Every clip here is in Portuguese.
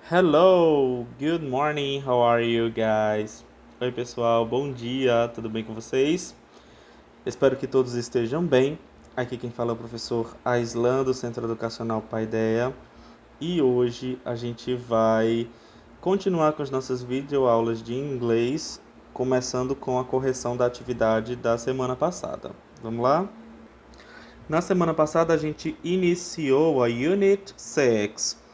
Hello, good morning, how are you guys? Oi pessoal, bom dia, tudo bem com vocês? Espero que todos estejam bem. Aqui quem fala é o professor Aislan do Centro Educacional Paideia e hoje a gente vai continuar com as nossas videoaulas de inglês, começando com a correção da atividade da semana passada. Vamos lá? Na semana passada a gente iniciou a Unit 6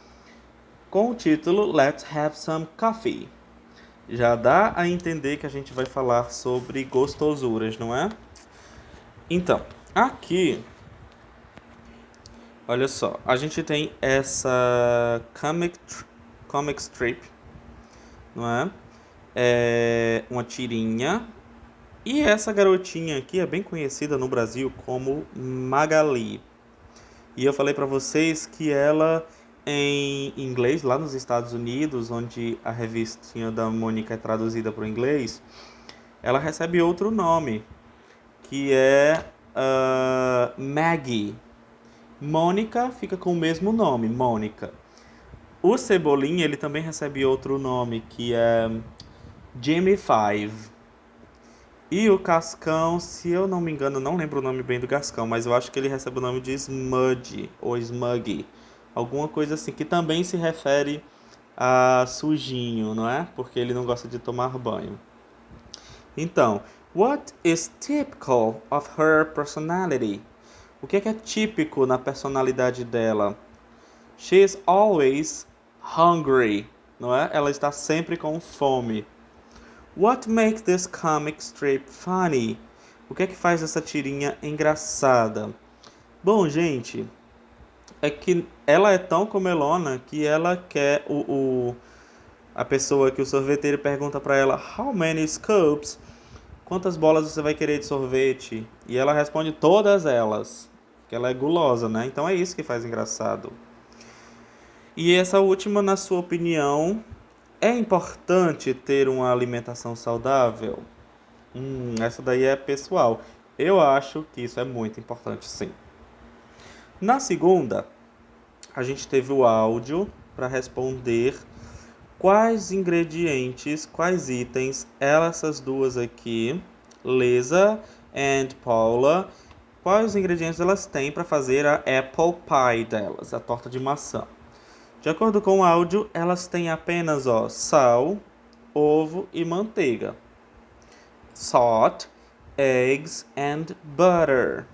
com o título Let's Have Some Coffee. Já dá a entender que a gente vai falar sobre gostosuras, não é? Então, aqui, olha só, a gente tem essa comic strip, não é? É uma tirinha. E essa garotinha aqui é bem conhecida no Brasil como Magali. E eu falei pra vocês que ela, em inglês, lá nos Estados Unidos, onde a revistinha da Mônica é traduzida para o inglês, ela recebe outro nome, que é Maggie. Mônica fica com o mesmo nome, Mônica. O Cebolinha, ele também recebe outro nome, que é Jimmy Five. E o Cascão, se eu não me engano, não lembro o nome bem do Cascão, mas eu acho que ele recebe o nome de Smudge ou Smuggy. Alguma coisa assim, que também se refere a sujinho, não é? Porque ele não gosta de tomar banho. Então, what is typical of her personality? O que é típico na personalidade dela? She is always hungry, não é? Ela está sempre com fome. What makes this comic strip funny? O que faz essa tirinha engraçada? Bom, gente, é que ela é tão comelona que ela quer a pessoa que o sorveteiro pergunta pra ela How many scoops? Quantas bolas você vai querer de sorvete? E ela responde todas elas, que ela é gulosa, né? Então é isso que faz engraçado. E essa última, na sua opinião, é importante ter uma alimentação saudável? Essa daí é pessoal. Eu acho que isso é muito importante, sim. Na segunda, a gente teve o áudio para responder quais ingredientes, quais itens essas duas aqui, Lisa and Paula, quais ingredientes elas têm para fazer a apple pie delas, a torta de maçã. De acordo com o áudio, elas têm apenas sal, ovo e manteiga. Salt, eggs and butter.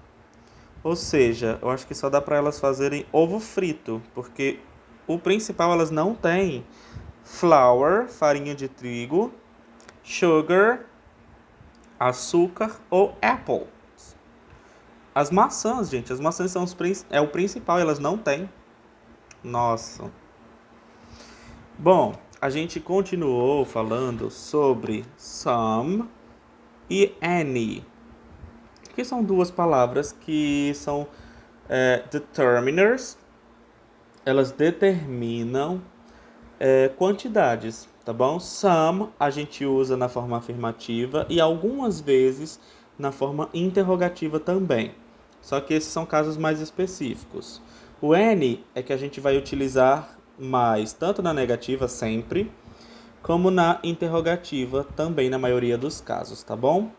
Ou seja, eu acho que só dá para elas fazerem ovo frito, porque o principal elas não têm flour, farinha de trigo, sugar, açúcar ou apple. As maçãs, gente, as maçãs são é o principal, elas não têm. Nossa. Bom, a gente continuou falando sobre some e any, que são duas palavras que são determiners. Elas determinam quantidades, tá bom? Some a gente usa na forma afirmativa e algumas vezes na forma interrogativa também. Só que esses são casos mais específicos. O any é que a gente vai utilizar mais tanto na negativa sempre, como na interrogativa também na maioria dos casos, tá bom?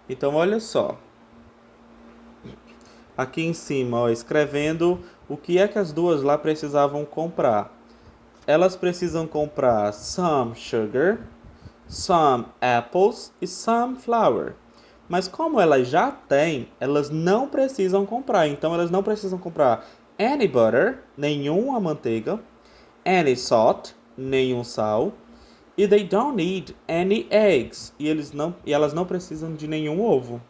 Então olha só. Aqui em cima, escrevendo o que é que as duas lá precisavam comprar. Elas precisam comprar some sugar, some apples e some flour. Mas como elas já têm, elas não precisam comprar. Então elas não precisam comprar any butter, nenhuma manteiga, any salt, nenhum sal, e they don't need any eggs. E elas não precisam de nenhum ovo,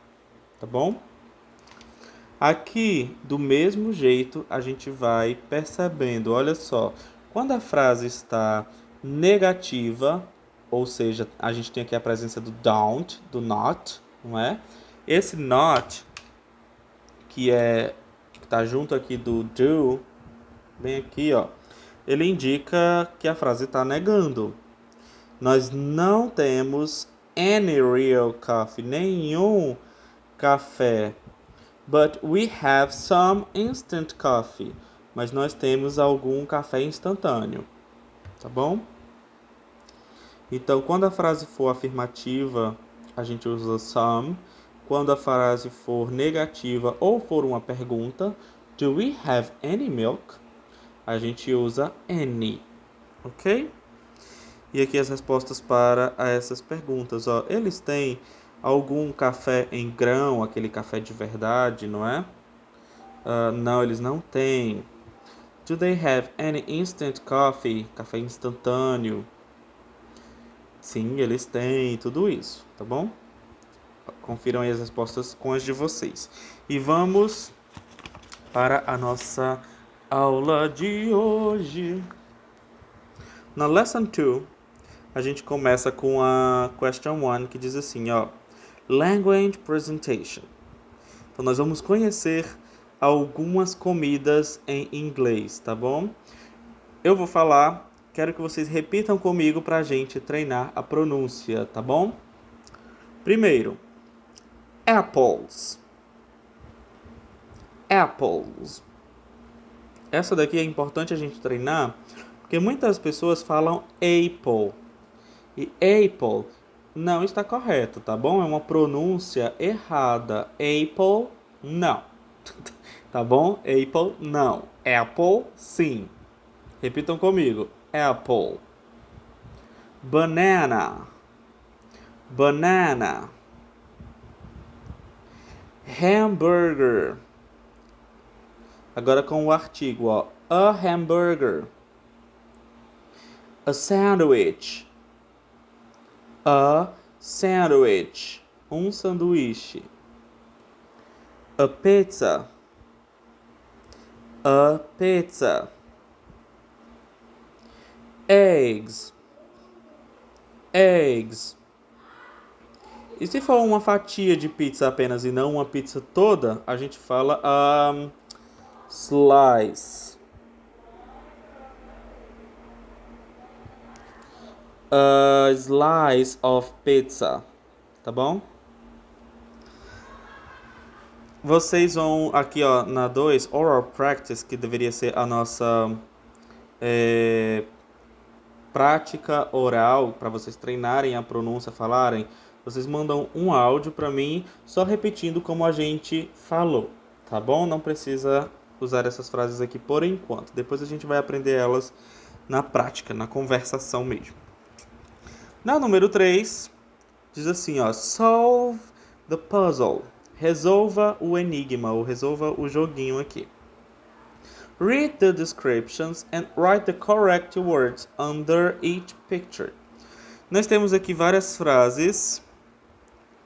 tá bom? Aqui, do mesmo jeito, a gente vai percebendo, olha só, quando a frase está negativa, ou seja, a gente tem aqui a presença do don't, do not, não é? Esse not, que está junto aqui do do, bem aqui, ó, ele indica que a frase está negando. Nós não temos any real coffee, nenhum café. But we have some instant coffee. Mas nós temos algum café instantâneo. tá bom? Então, quando a frase for afirmativa, a gente usa some. Quando a frase for negativa ou for uma pergunta, do we have any milk? A gente usa any, ok? E aqui as respostas para essas perguntas, ó. Eles têm algum café em grão, aquele café de verdade, não é? Não, eles não têm. Do they have any instant coffee? Café instantâneo. Sim, eles têm tudo isso, tá bom? Confiram aí as respostas com as de vocês. E vamos para a nossa aula de hoje. Na Lesson 2, a gente começa com a Question 1, que diz assim, ó. Language Presentation. Então, nós vamos conhecer algumas comidas em inglês, tá bom? Eu vou falar, quero que vocês repitam comigo pra gente treinar a pronúncia, tá bom? Primeiro, apples. Apples. Essa daqui é importante a gente treinar, porque muitas pessoas falam apple. E apple não está correto, tá bom? É uma pronúncia errada. Apple, não. Tá bom? Apple, não. Apple, sim. Repitam comigo. Apple. Banana. Banana. Hamburger. Agora com o artigo, ó. A hamburger. A sandwich. A sandwich. Um sanduíche. A pizza. A pizza. Eggs. Eggs. E se for uma fatia de pizza apenas e não uma pizza toda, a gente fala slice. A slice of pizza. Tá bom? Vocês vão aqui, ó, na 2, oral practice, que deveria ser a nossa prática oral, para vocês treinarem a pronúncia, falarem. Vocês mandam um áudio para mim, só repetindo como a gente falou, tá bom? Não precisa usar essas frases aqui por enquanto. Depois a gente vai aprender elas na prática, na conversação mesmo. Na número 3, diz assim, ó, solve the puzzle. Resolva o enigma, ou resolva o joguinho aqui. Read the descriptions and write the correct words under each picture. Nós temos aqui várias frases,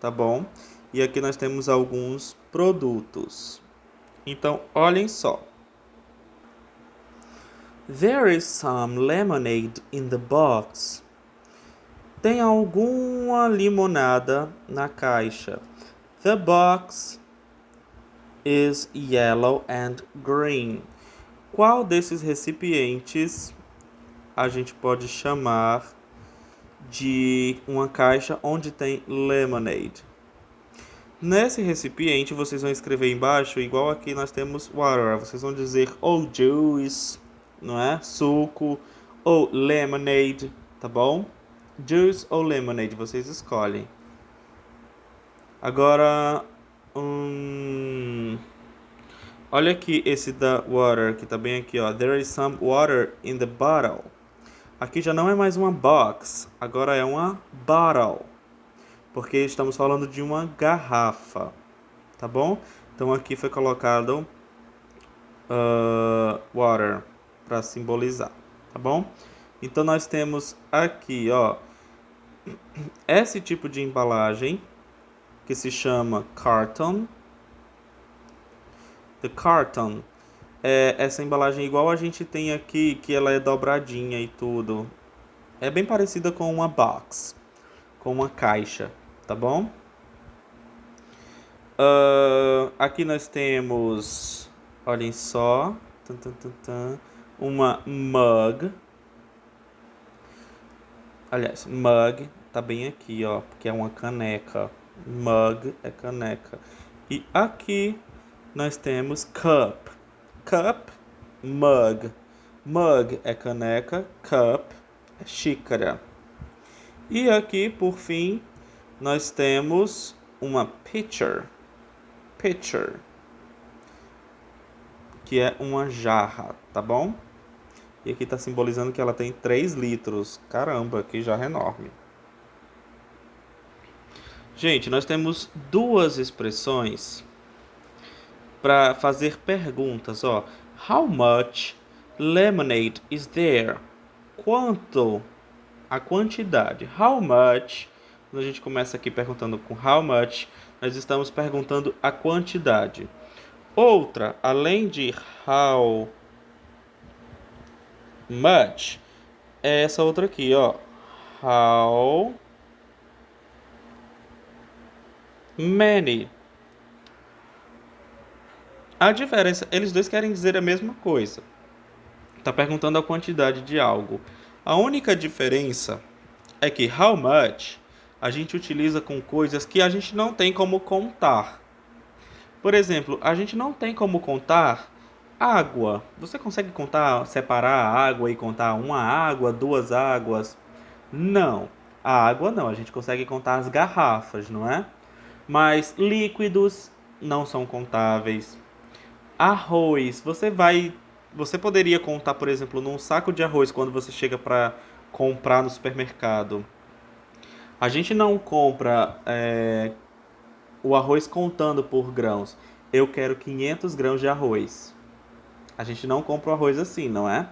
tá bom? E aqui nós temos alguns produtos. Então, olhem só. There is some lemonade in the box. Tem alguma limonada na caixa. The box is yellow and green. Qual desses recipientes a gente pode chamar de uma caixa onde tem lemonade? Nesse recipiente, vocês vão escrever embaixo, igual aqui nós temos water. Vocês vão dizer ou juice, não é? Suco, ou lemonade, tá bom? Juice ou lemonade, vocês escolhem. Agora, olha aqui esse da water, que tá bem aqui, ó. There is some water in the bottle. Aqui já não é mais uma box, agora é uma bottle. Porque estamos falando de uma garrafa, tá bom? Então aqui foi colocado water para simbolizar, tá bom? Então nós temos aqui, ó, esse tipo de embalagem que se chama carton. The carton é essa embalagem igual a gente tem aqui, que ela é dobradinha e tudo. É bem parecida com uma box, com uma caixa, tá bom? Aqui nós temos, olhem só, uma mug. Aliás, mug tá bem aqui, ó, porque é uma caneca. Mug é caneca. E aqui nós temos cup. Cup, mug. Mug é caneca, cup é xícara. E aqui, por fim, nós temos uma pitcher, que é uma jarra, tá bom? E aqui está simbolizando que ela tem 3 litros. Caramba, que jarra enorme. Gente, nós temos duas expressões para fazer perguntas, ó. How much lemonade is there? Quanto? A quantidade. How much? Quando a gente começa aqui perguntando com how much, nós estamos perguntando a quantidade. Outra, além de how much, é essa outra aqui, ó. How many? A diferença, eles dois querem dizer a mesma coisa. Tá perguntando a quantidade de algo. A única diferença é que how much a gente utiliza com coisas que a gente não tem como contar. Por exemplo, a gente não tem como contar água. Você consegue contar, separar a água e contar uma água, duas águas? Não. A água não, a gente consegue contar as garrafas, não é? Mas líquidos não são contáveis. Arroz, você poderia contar, por exemplo, num saco de arroz quando você chega para comprar no supermercado. A gente não compra o arroz contando por grãos. Eu quero 500 grãos de arroz. A gente não compra o arroz assim, não é?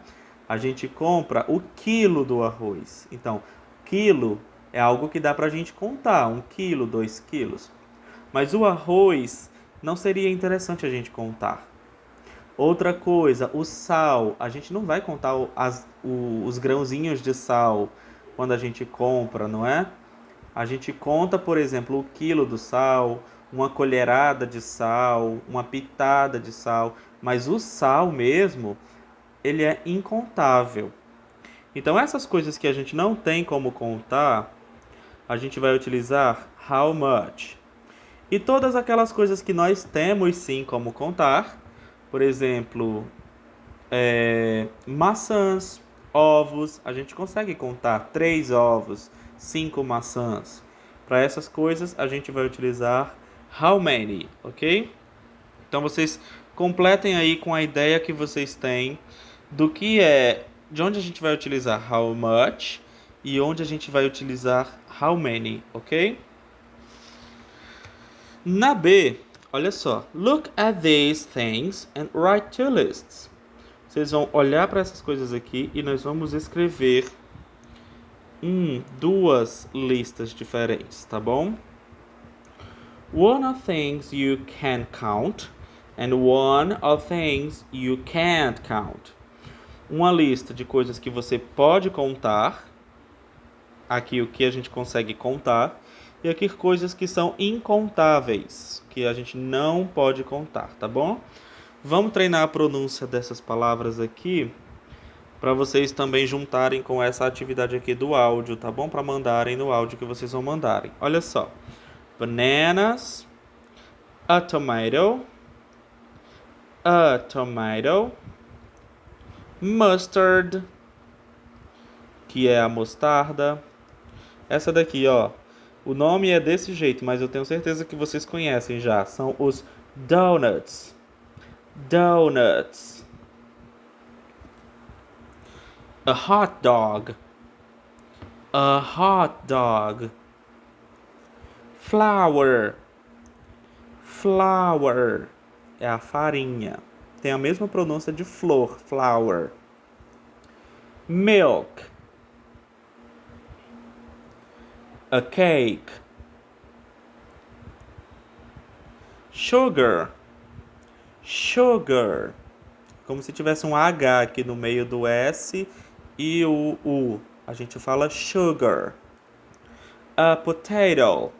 A gente compra o quilo do arroz. Então, quilo é algo que dá pra gente contar. 1 quilo, 2 quilos. Mas o arroz não seria interessante a gente contar. Outra coisa, o sal. A gente não vai contar os grãozinhos de sal quando a gente compra, não é? A gente conta, por exemplo, o quilo do sal, uma colherada de sal, uma pitada de sal, mas o sal mesmo, ele é incontável. Então essas coisas que a gente não tem como contar, a gente vai utilizar how much. E todas aquelas coisas que nós temos sim como contar, por exemplo, maçãs, ovos, a gente consegue contar 3 ovos, 5 maçãs. Para essas coisas a gente vai utilizar how many, ok? Então vocês completem aí com a ideia que vocês têm do que é, de onde a gente vai utilizar how much e onde a gente vai utilizar how many, ok? Na B, olha só, look at these things and write 2 lists. Vocês vão olhar para essas coisas aqui e nós vamos escrever 2 listas diferentes, tá bom? One of things you can count and one of things you can't count. Uma lista de coisas que você pode contar, aqui o que a gente consegue contar, e aqui coisas que são incontáveis, que a gente não pode contar, tá bom? Vamos treinar a pronúncia dessas palavras aqui, para vocês também juntarem com essa atividade aqui do áudio, tá bom? Para mandarem no áudio que vocês vão mandarem. Olha só. Bananas, a tomato, mustard, que é a mostarda. Essa daqui, ó, o nome é desse jeito, mas eu tenho certeza que vocês conhecem já. São os donuts. Donuts. A hot dog. A hot dog. Flour. Flour. É a farinha. Tem a mesma pronúncia de flor. Flour. Milk. A cake. Sugar. Sugar. Como se tivesse um H aqui no meio do S e o U. A gente fala sugar. A potato.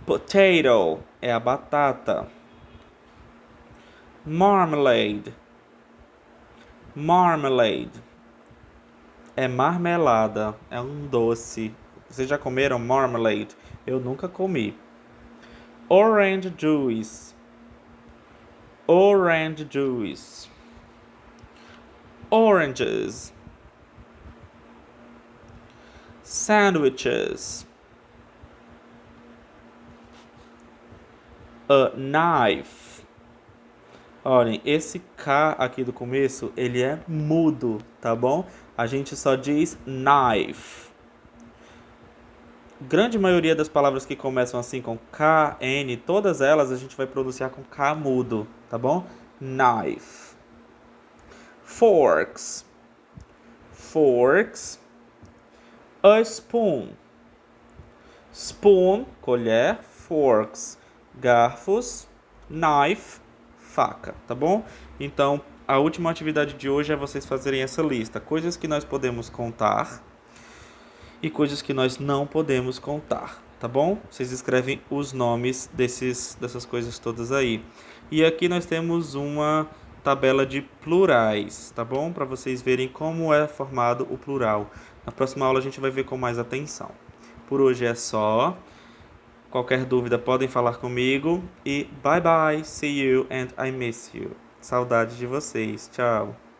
Potato é a batata. Marmalade. Marmalade é marmelada, é um doce. Vocês já comeram marmalade? Eu nunca comi. Orange juice. Orange juice. Oranges. sandwiches. A knife. Olhem, esse K aqui do começo, ele é mudo, tá bom? A gente só diz knife. Grande maioria das palavras que começam assim com K, N, todas elas a gente vai pronunciar com K mudo, tá bom? Knife. Forks. Forks. A spoon. Spoon, colher. Forks, garfos. Knife, faca, tá bom? Então, a última atividade de hoje é vocês fazerem essa lista. Coisas que nós podemos contar e coisas que nós não podemos contar, tá bom? Vocês escrevem os nomes dessas coisas todas aí. E aqui nós temos uma tabela de plurais, tá bom? Para vocês verem como é formado o plural. Na próxima aula a gente vai ver com mais atenção. Por hoje é só. Qualquer dúvida podem falar comigo. E bye bye, see you and I miss you. Saudades de vocês. Tchau.